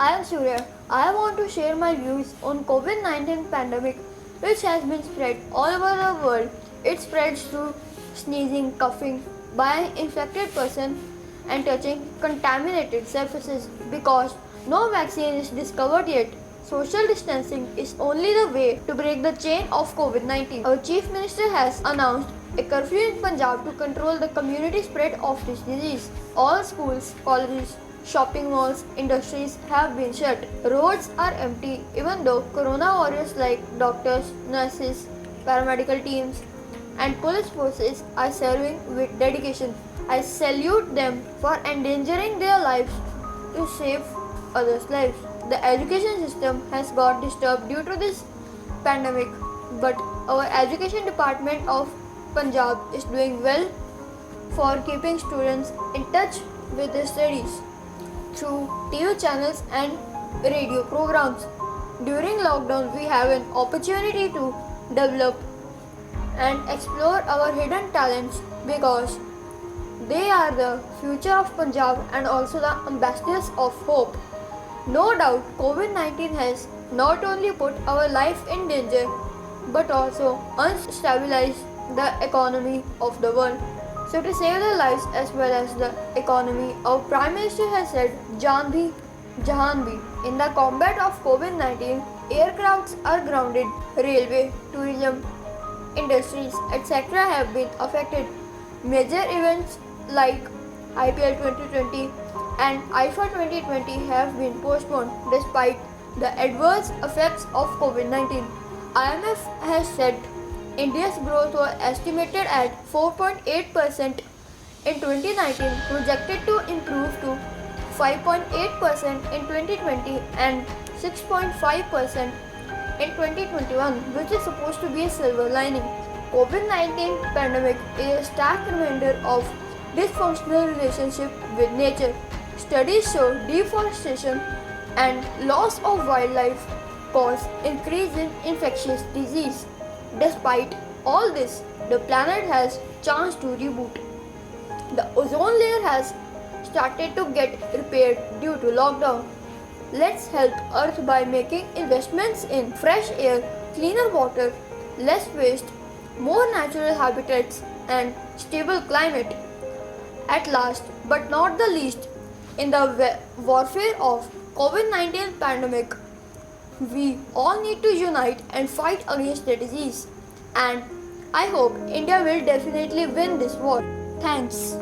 I am Surya. I want to share my views on COVID-19 pandemic which has been spread all over the world. It spreads through sneezing, coughing by an infected person and touching contaminated surfaces because no vaccine is discovered yet. Social distancing is only the way to break the chain of COVID-19. Our Chief Minister has announced a curfew in Punjab to control the community spread of this disease. All schools, colleges, shopping malls, industries have been shut. Roads are empty even though corona warriors like doctors, nurses, paramedical teams and police forces are serving with dedication. I salute them for endangering their lives to save others' lives. The education system has got disturbed due to this pandemic, but our education department of Punjab is doing well for keeping students in touch with their studies through TV channels and radio programs. During lockdown, we have an opportunity to develop and explore our hidden talents because they are the future of Punjab and also the ambassadors of hope. No doubt, COVID-19 has not only put our life in danger but also unstabilized the economy of the world. So to save their lives as well as the economy, our Prime Minister has said, Jaan bhi, Jahan bhi. In the combat of COVID-19, aircrafts are grounded, railway, tourism, industries, etc. have been affected. Major events like IPL 2020 and IFA 2020 have been postponed despite the adverse effects of COVID-19. IMF has said India's growth was estimated at 4.8% in 2019, projected to improve to 5.8% in 2020 and 6.5% in 2021, which is supposed to be a silver lining. COVID-19 pandemic is a stark reminder of dysfunctional relationship with nature. Studies show deforestation and loss of wildlife cause increase in infectious disease. Despite all this, the planet has chance to reboot. The ozone layer has started to get repaired due to lockdown. Let's help Earth by making investments in fresh air, cleaner water, less waste, more natural habitats and stable climate. At last, but not the least, in the warfare of COVID-19 pandemic, we all need to unite and fight against the disease. And I hope India will definitely win this war. Thanks.